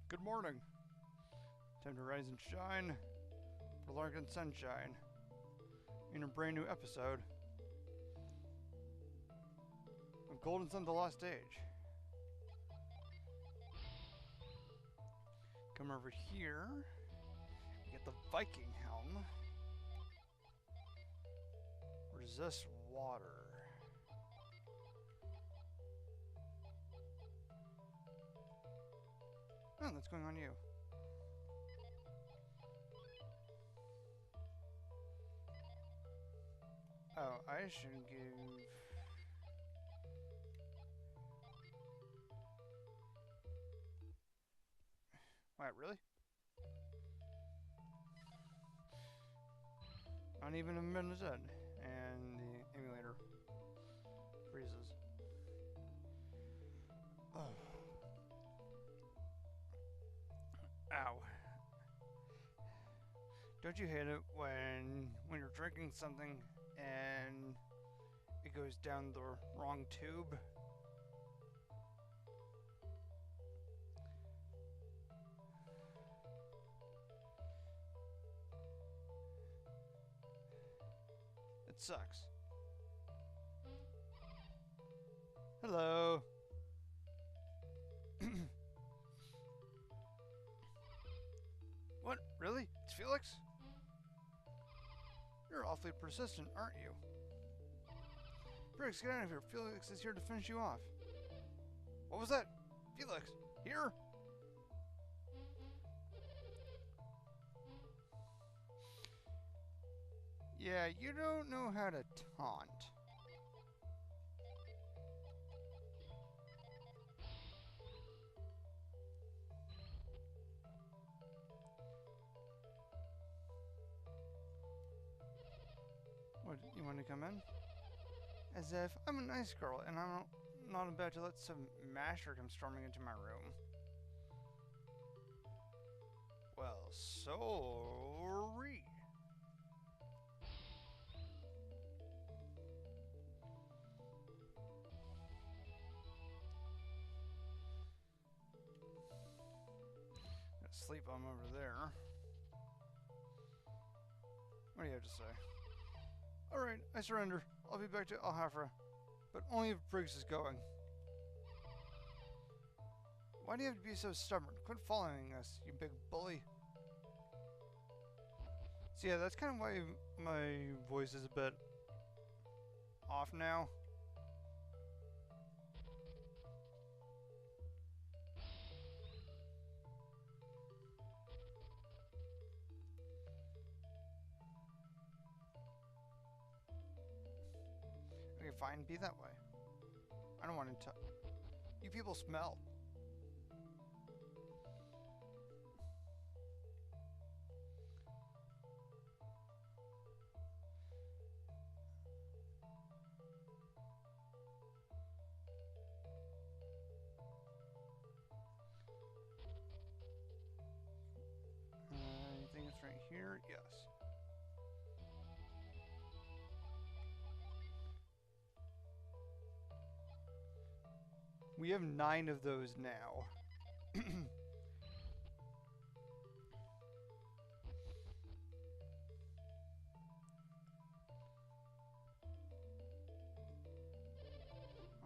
Good morning. Time to rise and shine for Larkin Sunshine in a brand new episode of Golden Sun: The Lost Age. Come over here. Get the Viking helm. Resist water. Oh, that's going on you. Oh, I should give... Wait, really? Not even a minute in, and the emulator freezes. Oh. Ow. Don't you hate it when you're drinking something and it goes down the wrong tube? It sucks. Hello. What? Really? It's Felix? You're awfully persistent, aren't you? Briggs, get out of here. Felix is here to finish you off. What was that? Felix, here? Yeah, you don't know how to taunt. What, you want to come in? As if I'm a nice girl and I'm not about to let some masher come storming into my room. Well, sorry. Got a sleep bum over there. What do you have to say? Alright, I surrender. I'll be back to Alhafra, but only if Briggs is going. Why do you have to be so stubborn? Quit following us, you big bully. So yeah, that's kind of why my voice is a bit off now. Okay, fine, be that way. I don't want to you people smell. I think it's right here, yes. We have 9 of those now.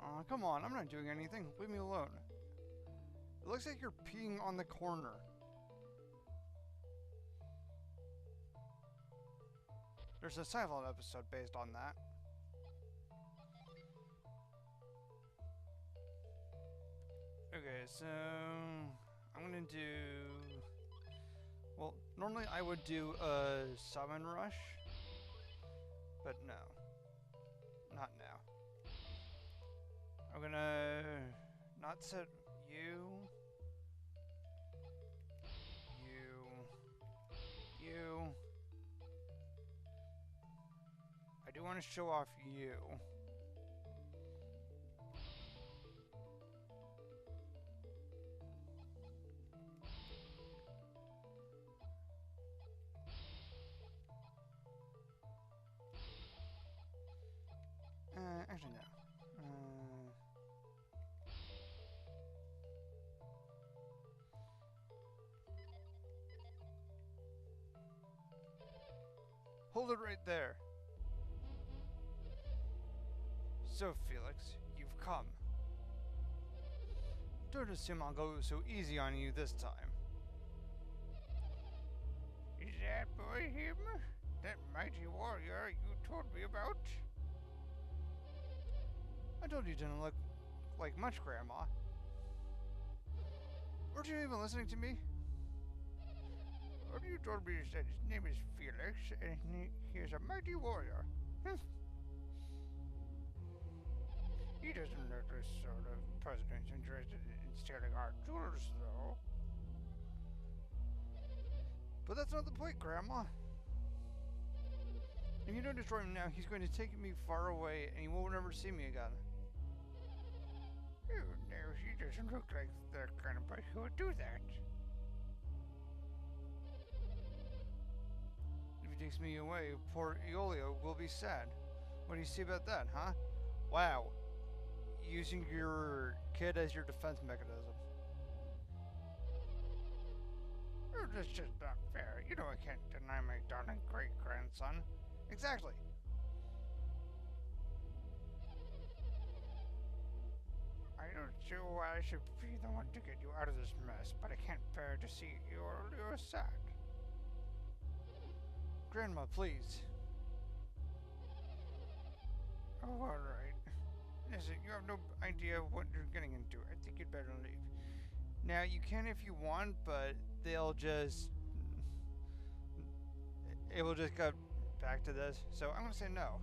Aw, come on, I'm not doing anything. Leave me alone. It looks like you're peeing on the corner. There's a Seinfeld episode based on that. Okay, so I'm gonna do... Well, normally I would do a summon rush, but no. Not now. I'm gonna not set you. I do want to show off you. Actually, no. Hold it right there. So, Felix, you've come. Don't assume I'll go so easy on you this time. Is that boy him? That mighty warrior you told me about? I told you didn't look like much, Grandma. Weren't you even listening to me? Well, you told me that his name is Felix, and he is a mighty warrior. He doesn't look this sort of president's interested in stealing our jewels, though. But that's not the point, Grandma. If you don't destroy him now, he's going to take me far away, and he won't ever see me again. Oh, no, he doesn't look like the kind of person who would do that. If he takes me away, poor Iolio will be sad. What do you see about that, huh? Wow. Using your kid as your defense mechanism. Oh, that's just not fair. You know I can't deny my darling great-grandson. Exactly. I don't see why I should be the one to get you out of this mess, but I can't bear to see you're sad. Grandma, please. Oh, alright. Listen, you have no idea what you're getting into. I think you'd better leave. Now, you can if you want, but they'll just... It will just go back to this. So I'm gonna say no.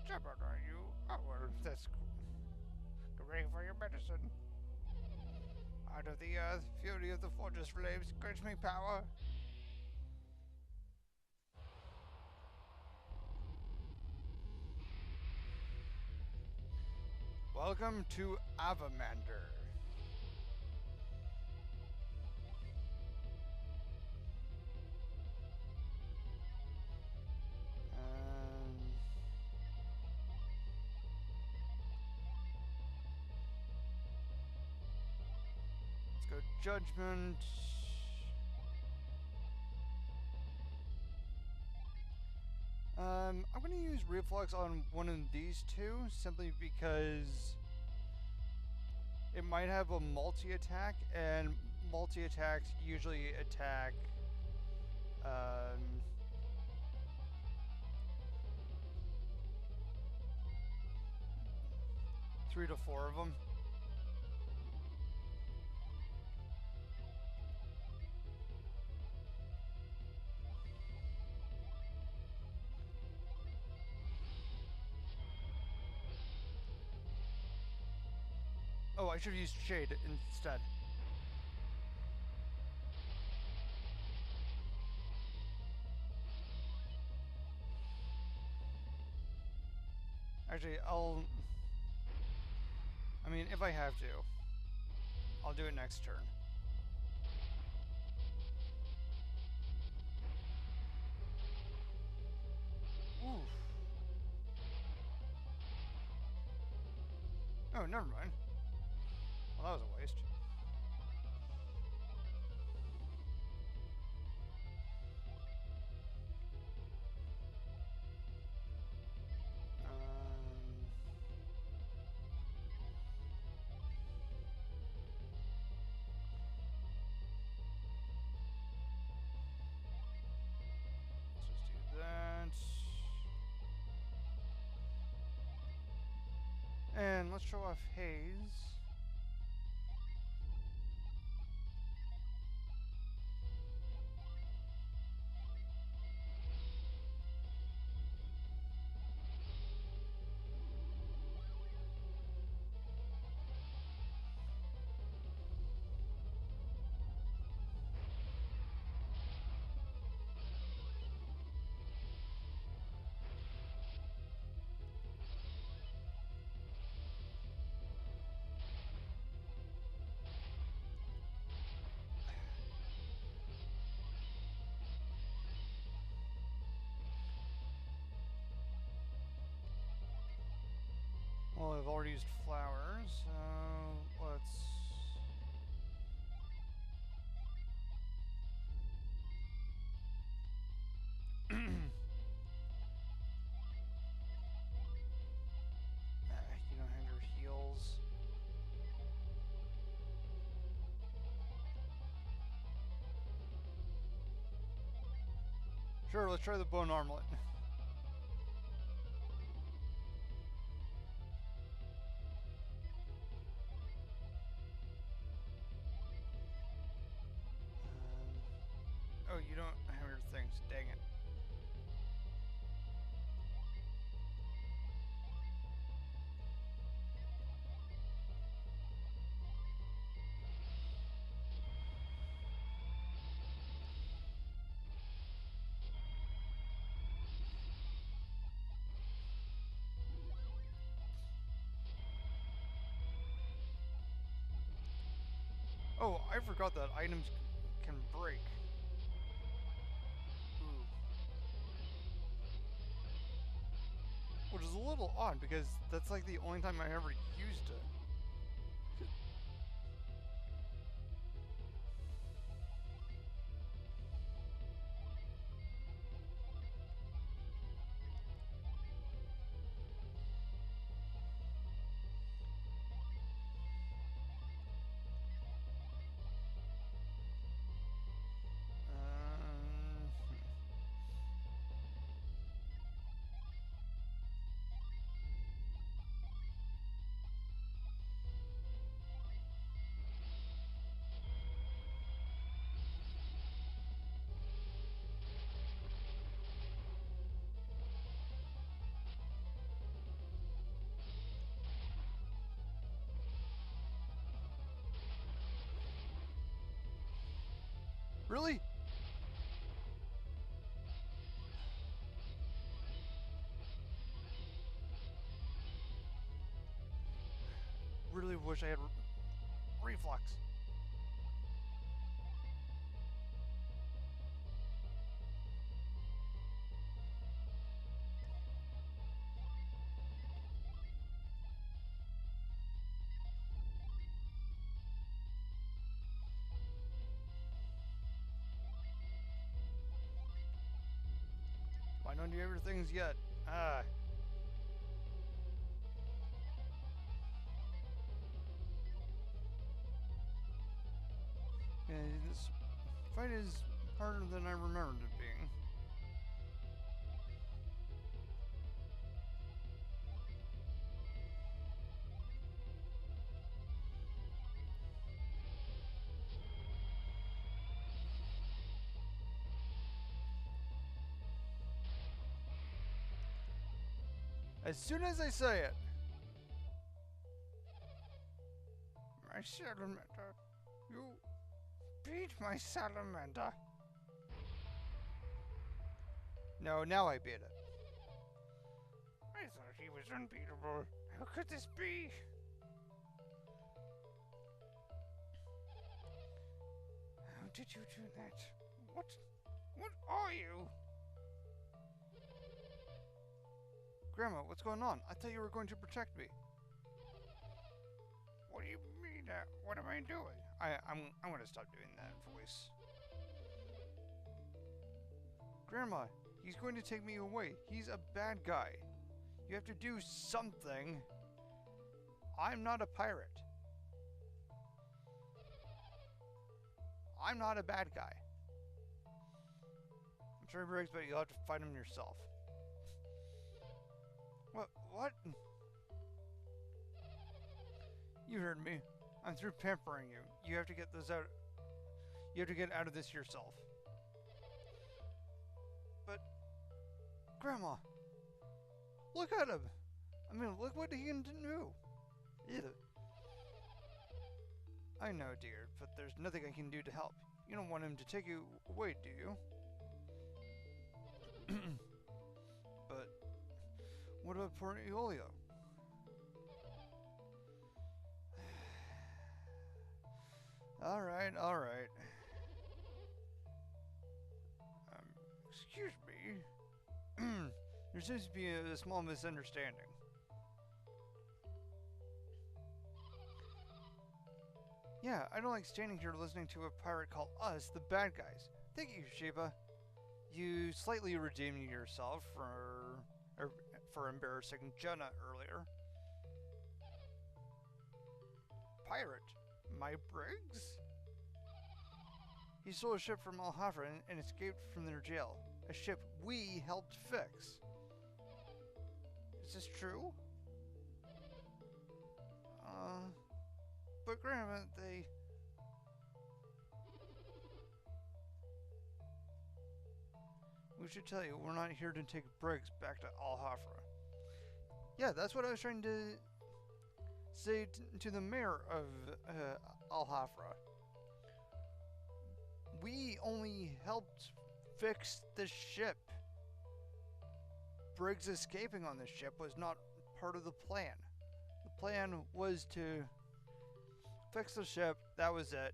Stubborn, are you? Oh, well, that's cool. Get ready for your medicine. Out of the earth, fury of the fortress flames, grants me power. Welcome to Avamander. Let's go Judgment. I'm going to use Reflex on one of these two, simply because it might have a multi-attack, and multi-attacks usually attack 3 to 4 of them. Oh, I should have used Shade instead. Actually, I mean, if I have to, I'll do it next turn. Oof. Oh, never mind. Well, that was a waste. And let's show off Haze. Well, I've already used flowers, so let's... Sure, let's try the bone armlet. Oh, you don't have your things. Dang it. Oh, I forgot that items can break. Ooh. Which is a little odd because that's like the only time I ever used it. Um, really? Really wish I had reflux. Why don't you have your things yet? Ah. Yeah, this fight is harder than I remembered it being. As soon as I say it. My salamander. You beat my salamander. No, now I beat it. I thought he was unbeatable. How could this be? How did you do that? What are you? Grandma, what's going on? I thought you were going to protect me. What do you mean? What am I doing? I'm gonna stop doing that voice. Grandma, he's going to take me away. He's a bad guy. You have to do something. I'm not a pirate. I'm not a bad guy. I'm sorry, Briggs, but you'll have to fight him yourself. What? You heard me. I'm through pampering you. You have to get this out. You have to get out of this yourself. But, Grandma, look at him. I mean, look what he can do. Ew. I know, dear, but there's nothing I can do to help. You don't want him to take you away, do you? But, what about poor Eolio? Alright. Excuse me. There seems to be a small misunderstanding. Yeah, I don't like standing here listening to a pirate call us the bad guys. Thank you, Sheba. You slightly redeemed yourself for embarrassing Jenna earlier. Pirate? My Briggs? He stole a ship from Alhafra and escaped from their jail. a ship we helped fix. Is this true? But Grandma, they... We should tell you, we're not here to take Briggs back to Al-Hafra. Yeah, that's what I was trying to say to the mayor of Al-Hafra. We only helped fix the ship. Briggs escaping on the ship was not part of the plan. The plan was to fix the ship, that was it,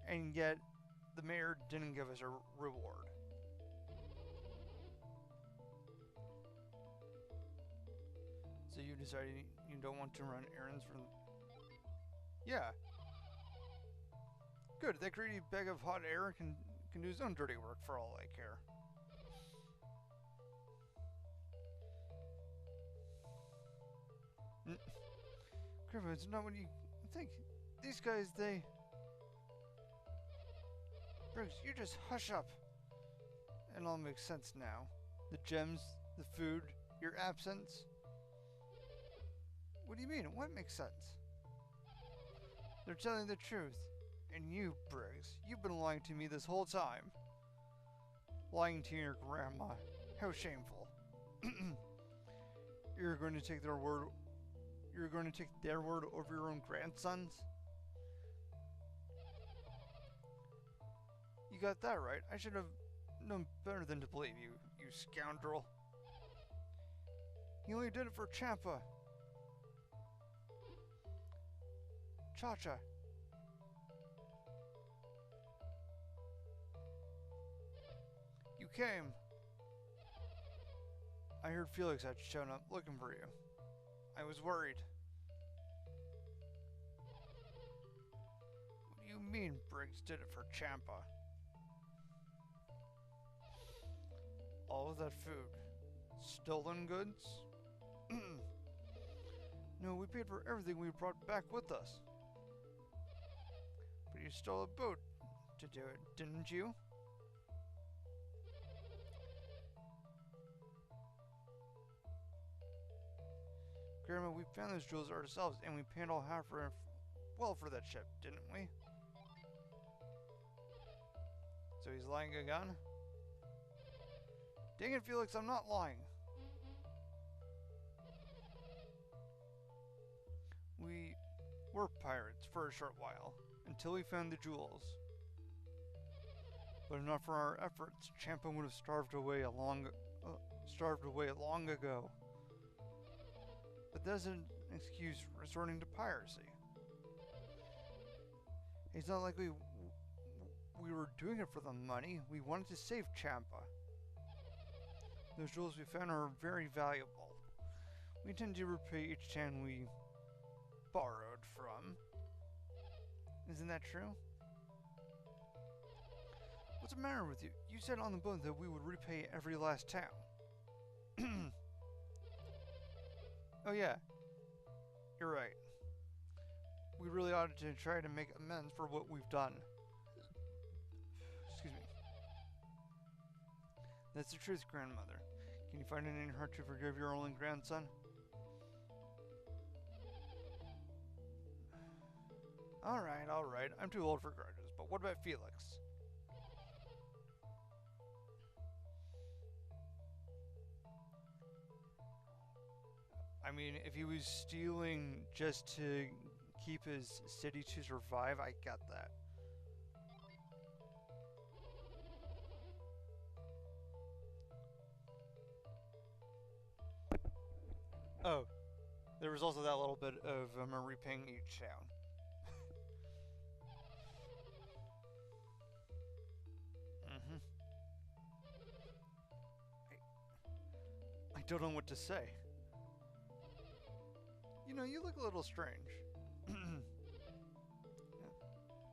and yet the mayor didn't give us a reward. So you decided you don't want to run errands for them? Yeah. Good, that greedy bag of hot air can do his own dirty work for all I care. Grandma, it's not what you think. These guys, they... Briggs, you just hush up. It all makes sense now. The gems, the food, your absence. What do you mean? What makes sense? They're telling the truth. And you, Briggs, you've been lying to me this whole time. Lying to your grandma. How shameful. You're going to take their word... You're going to take their word over your own grandsons? You got that right. I should have known better than to believe you, you scoundrel. You only did it for Champa. Cha-cha. You came. I heard Felix had shown up looking for you. I was worried. What do you mean Briggs did it for Champa? All of that food. Stolen goods? No, we paid for everything we brought back with us. But you stole a boat to do it, didn't you? Grandma, we found those jewels ourselves, and we paid all half for well for that ship, didn't we? So he's lying again? Dang it, Felix, I'm not lying. We were pirates for a short while, until we found the jewels. But if not for our efforts, Champa would have starved away long ago. But that doesn't excuse resorting to piracy. It's not like we were doing it for the money. We wanted to save Champa. Those jewels we found are very valuable. We intend to repay each town we borrowed from. Isn't that true? What's the matter with you? You said on the boat that we would repay every last town. Oh yeah, you're right. We really ought to try to make amends for what we've done. Excuse me. That's the truth, grandmother. Can you find it in your heart to forgive your only grandson? Alright. I'm too old for grudges, but what about Felix? I mean, if he was stealing just to keep his city to survive, I get that. Oh, there was also that little bit of repaying each town. I don't know what to say. You know, you look a little strange.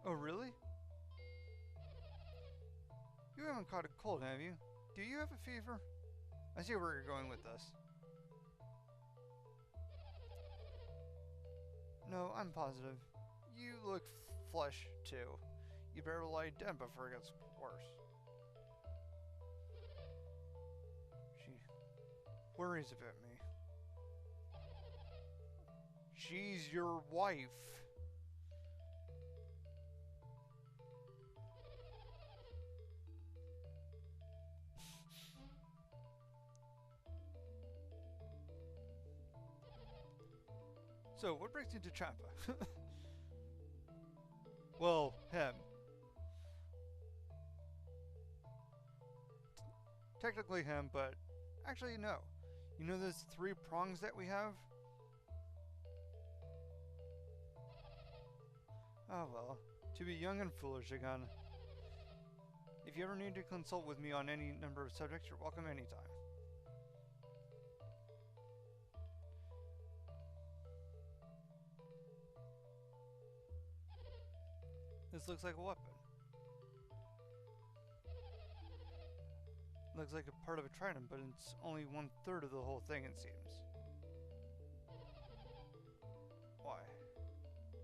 Oh, really? You haven't caught a cold, have you? Do you have a fever? I see where you're going with this. No, I'm positive. You look flush, too. You better lie down before it gets worse. worries about me. She's your wife. So, what brings you to Champa? Well, him. Technically him, but actually no. You know those 3 prongs that we have? Oh well, to be young and foolish again. If you ever need to consult with me on any number of subjects, you're welcome anytime. This looks like a weapon. Looks like a part of a trident, but it's only 1/3 of the whole thing, it seems. Why?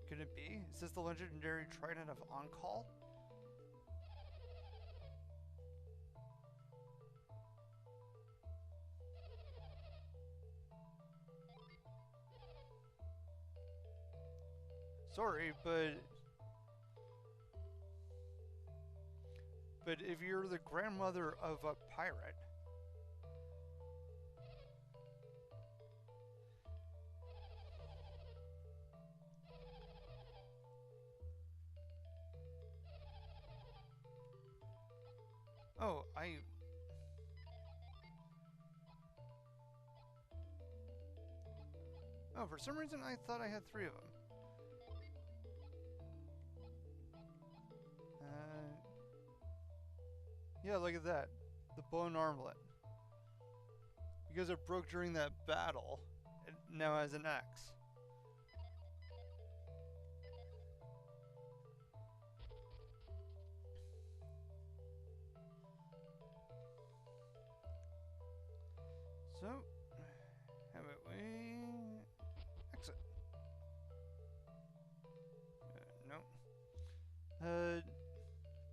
Could it be? Is this the legendary trident of On-Call? Sorry, but if you're the grandmother of a pirate, oh, oh, for some reason I thought I had 3 of them. Yeah, look at that. The bone armlet. Because it broke during that battle, it now has an axe. So, how about we exit? No.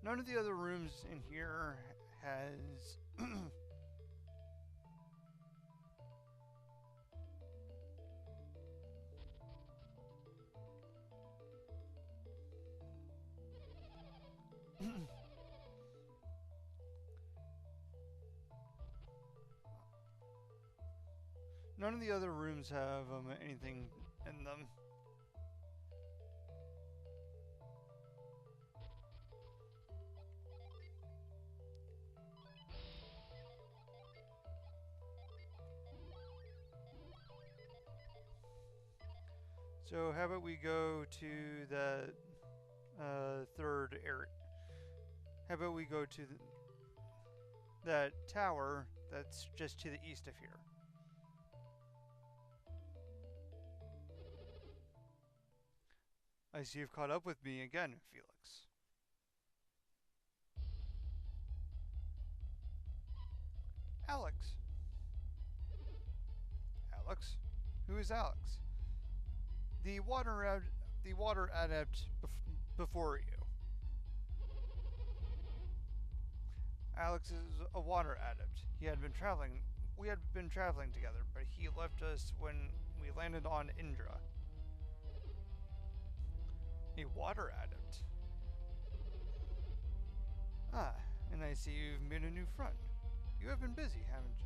None of the other rooms in here has none of the other rooms have anything in them. So how about we go to the 3rd area? How about we go to that tower that's just to the east of here? I see you've caught up with me again, Felix. Alex. Alex? Who is Alex? The water adept before you. Alex is a water adept. We had been traveling together, but he left us when we landed on Indra. A water adept. Ah, and I see you've made a new friend. You have been busy, haven't you?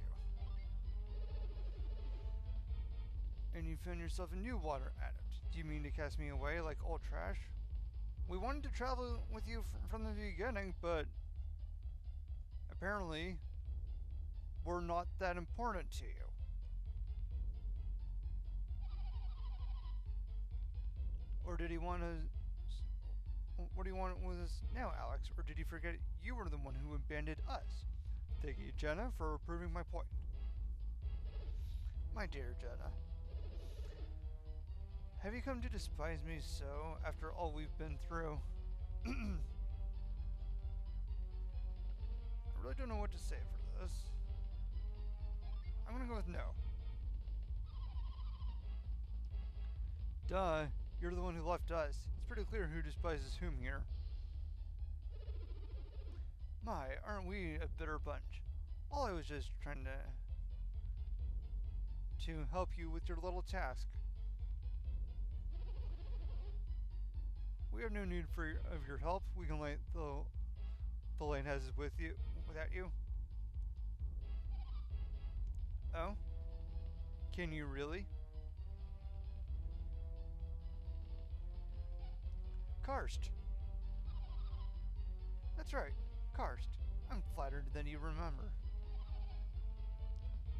And you found yourself a new water adept. Do you mean to cast me away like old trash? We wanted to travel with you from the beginning, but apparently we're not that important to you. Or did he want to... What do you want with us now, Alex? Or did he forget you were the one who abandoned us? Thank you, Jenna, for proving my point. My dear Jenna. Have you come to despise me so, after all we've been through? I really don't know what to say for this. I'm gonna go with no. Duh, you're the one who left us. It's pretty clear who despises whom here. My, aren't we a bitter bunch? All I was just trying to... to help you with your little task. We have no need of your help. We can light the lighthouses without you. Oh? Can you really? Karst. That's right, Karst. I'm flattered that you remember.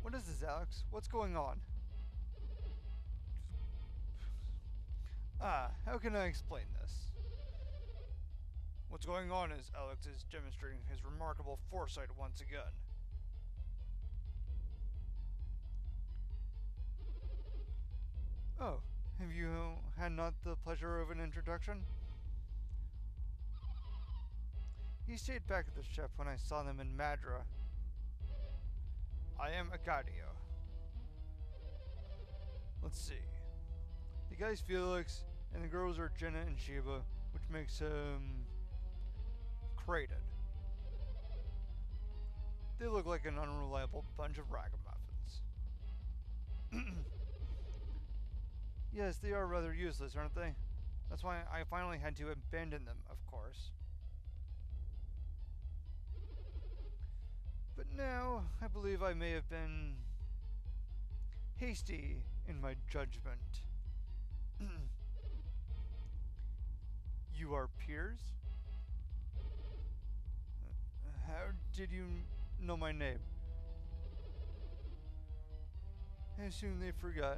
What is this, Alex? What's going on? How can I explain this? What's going on is Alex is demonstrating his remarkable foresight once again. Oh, have you had not the pleasure of an introduction? He stayed back at the ship when I saw them in Madra. I am Agadio. Let's see. The guy's Felix, and the girls are Jenna and Sheba, which makes him Crated. They look like an unreliable bunch of ragamuffins. Yes, they are rather useless, aren't they? That's why I finally had to abandon them, of course. But now, I believe I may have been hasty in my judgment. You are peers? How did you know my name? I assume they forgot.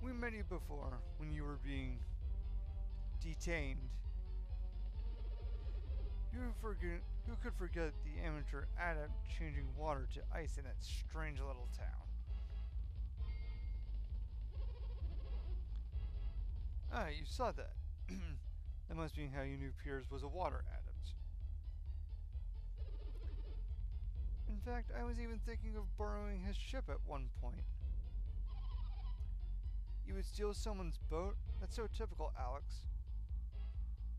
We met you before, when you were being detained. Who could forget the amateur adept changing water to ice in that strange little town? Ah, you saw that. That must be how you knew Piers was a water adept. In fact, I was even thinking of borrowing his ship at one point. You would steal someone's boat? That's so typical, Alex.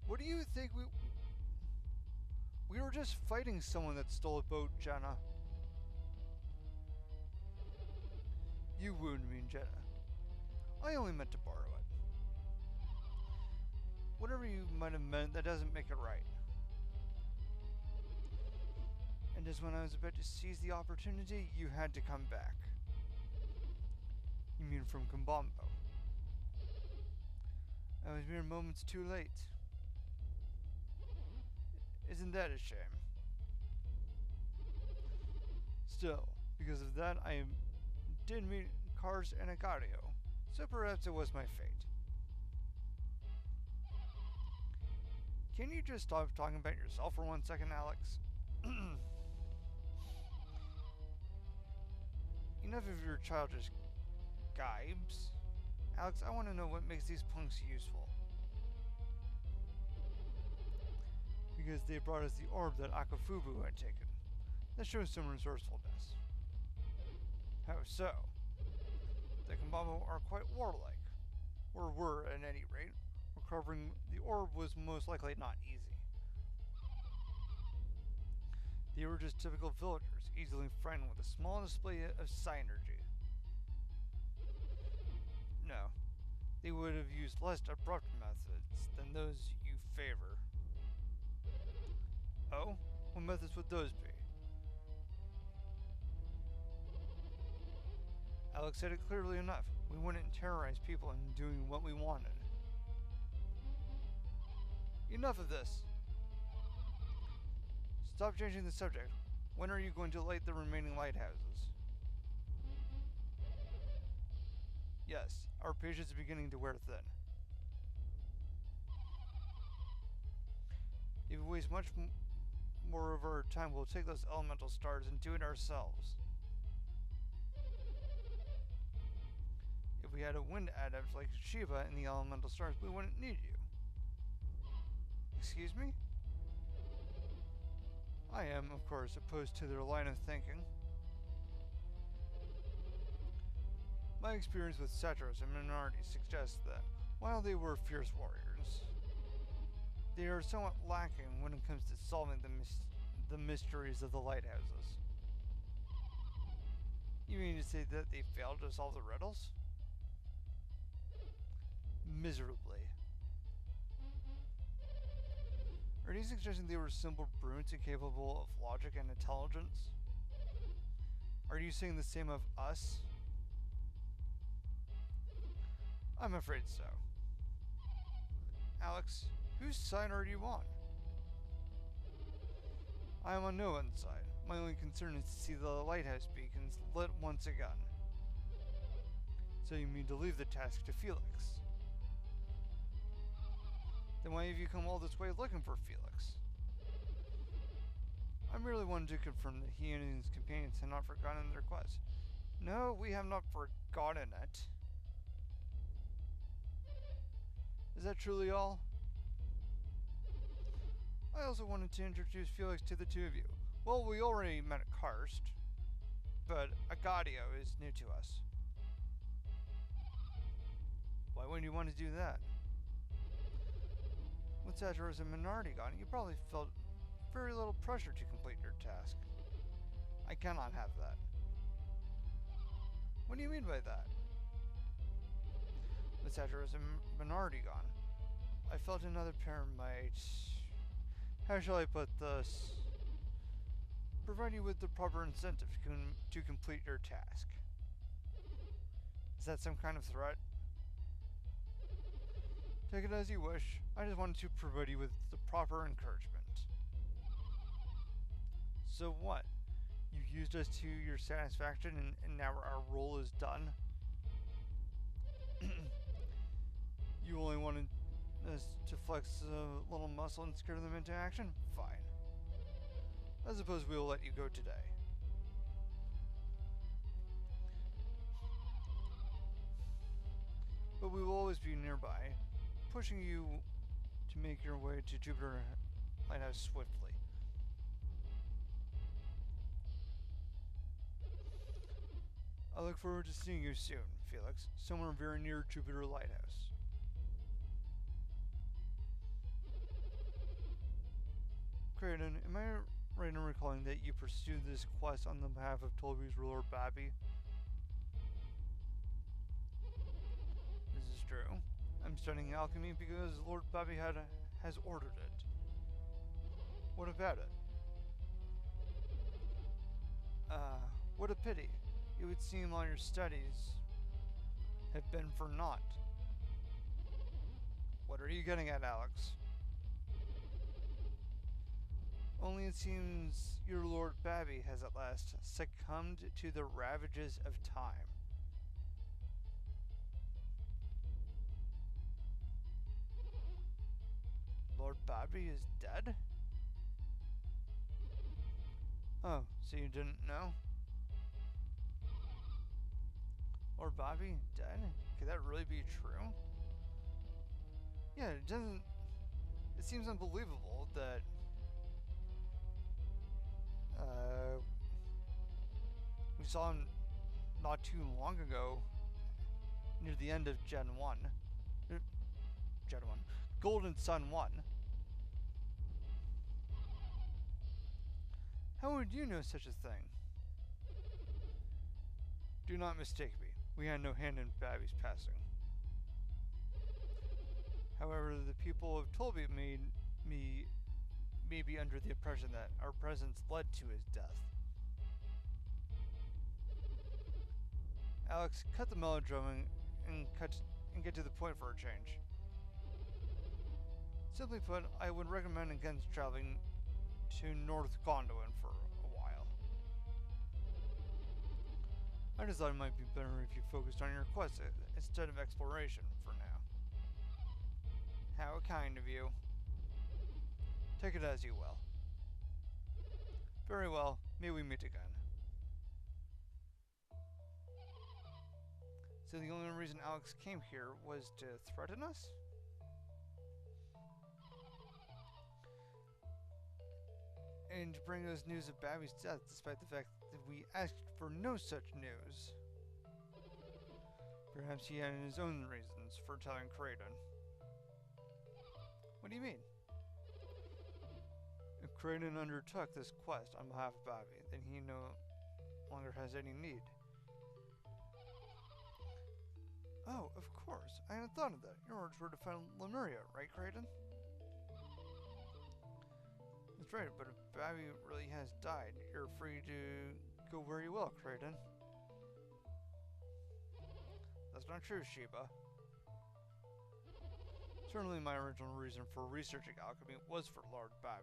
What do you think we were just fighting someone that stole a boat, Jenna. You wound me, Jenna. I only meant to borrow it. Whatever you might have meant, that doesn't make it right. And just when I was about to seize the opportunity, you had to come back. You mean from Kumbambo? I was mere moments too late. Isn't that a shame? Still, because of that, I did meet Karst and Agadio, so perhaps it was my fate. Can you just stop talking about yourself for 1 second, Alex? Enough of your childish gibes. Alex, I want to know what makes these punks useful. Because they brought us the orb that Akafubu had taken. That shows some resourcefulness. How so? The Kumbambo are quite warlike. Or were, at any rate. Recovering the orb was most likely not easy. They were just typical villagers, easily frightened with a small display of synergy. No, they would have used less abrupt methods than those you favor. Oh? What methods would those be? Alex said it clearly enough. We wouldn't terrorize people into doing what we wanted. Enough of this. Stop changing the subject. When are you going to light the remaining lighthouses? Yes, our patience is beginning to wear thin. If we waste much more of our time, we'll take those elemental stars and do it ourselves. If we had a wind adept like Shiva in the elemental stars, we wouldn't need you. Excuse me? I am, of course, opposed to their line of thinking. My experience with Cetros and minorities suggests that, while they were fierce warriors, they are somewhat lacking when it comes to solving the mysteries of the lighthouses. You mean to say that they failed to solve the riddles? Miserably. Are you suggesting they were simple brutes incapable of logic and intelligence? Are you saying the same of us? I'm afraid so. Alex, whose side are you on? I am on no one's side. My only concern is to see the lighthouse beacons lit once again. So you mean to leave the task to Felix? Then why have you come all this way looking for Felix? I merely wanted to confirm that he and his companions had not forgotten their quest. No, we have not forgotten it. Is that truly all? I also wanted to introduce Felix to the two of you. Well, we already met at Karst, but Agadio is new to us. Why wouldn't you want to do that? With Satyrus and Minority gone, you probably felt very little pressure to complete your task. I cannot have that. What do you mean by that? With Satyrus and Minority gone, I felt another pair might... How shall I put this? Provide you with the proper incentive to complete your task. Is that some kind of threat? Take it as you wish. I just wanted to provide you with the proper encouragement. So what? You used us to your satisfaction and now our role is done? You only wanted us to flex a little muscle and scare them into action? Fine. I suppose we will let you go today. But we will always be nearby, pushing you to make your way to Jupiter Lighthouse swiftly. I look forward to seeing you soon, Felix, somewhere very near Jupiter Lighthouse. Kraden, am I right in recalling that you pursued this quest on the behalf of Tolby's ruler, Babby? This is true. I'm studying alchemy because Lord Babby has ordered it. What about it? What a pity. It would seem all your studies have been for naught. What are you getting at, Alex? Only it seems your Lord Babby has at last succumbed to the ravages of time. Lord Babby is dead? Oh, so you didn't know? Lord Babby dead? Could that really be true? Yeah, it seems unbelievable that we saw him not too long ago near the end of Gen 1. Gen 1. Golden Sun 1. How would you know such a thing? Do not mistake me. We had no hand in Babby's passing. However, the people of Tolby made me be under the impression that our presence led to his death. Alex, cut the melodrama and get to the point for a change. Simply put, I would recommend against traveling to North Gondolin for a while. I just thought it might be better if you focused on your quest instead of exploration for now. How kind of you. Take it as you will. Very well, may we meet again. So the only reason Alex came here was to threaten us? And to bring us news of Babby's death despite the fact that we asked for no such news. Perhaps he had his own reasons for telling Kraden. What do you mean? If Kraden undertook this quest on behalf of Babby, then he no longer has any need. Oh, of course. I hadn't thought of that. Your orders were to find Lemuria, right, Kraden? That's right, but if Babby really has died, you're free to go where you will, Kraden. That's not true, Sheba. Certainly my original reason for researching alchemy was for Lord Babby.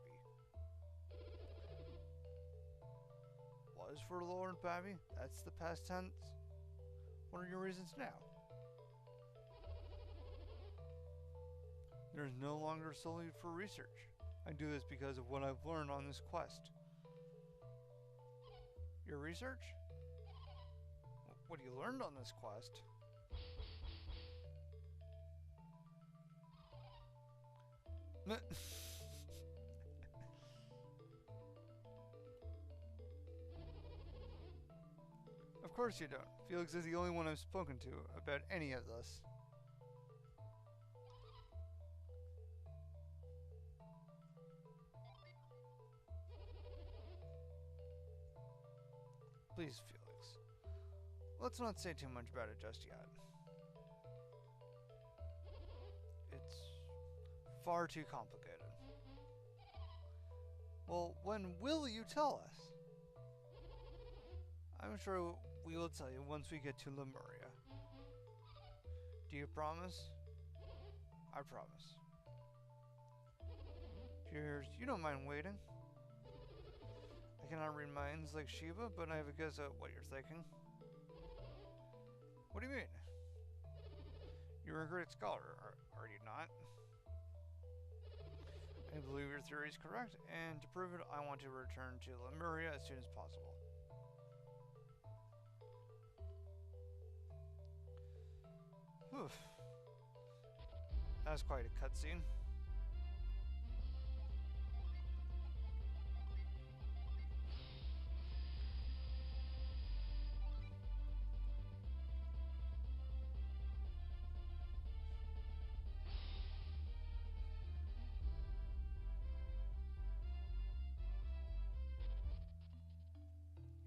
Was for Lord Babby? That's the past tense? What are your reasons now? There's no longer solely for research. I do this because of what I've learned on this quest. Your research? What you learned on this quest? Of course you don't. Felix is the only one I've spoken to about any of this. Please, Felix. Let's not say too much about it just yet. It's far too complicated. Well, when will you tell us? I'm sure we will tell you once we get to Lemuria. Do you promise? I promise. Cheers. You don't mind waiting? I cannot read minds like Shiva, but I have a guess at what you're thinking. What do you mean? You're a great scholar, are you not? I believe your theory is correct, and to prove it, I want to return to Lemuria as soon as possible. Oof. That was quite a cutscene.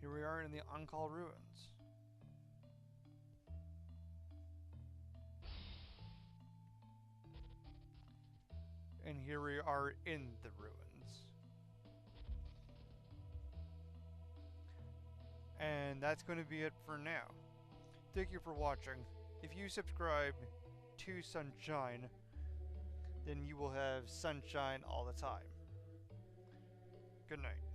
Here we are in the Ankal ruins. And here we are in the ruins. And that's going to be it for now. Thank you for watching. If you subscribe to Sunshine, then you will have sunshine all the time. Good night.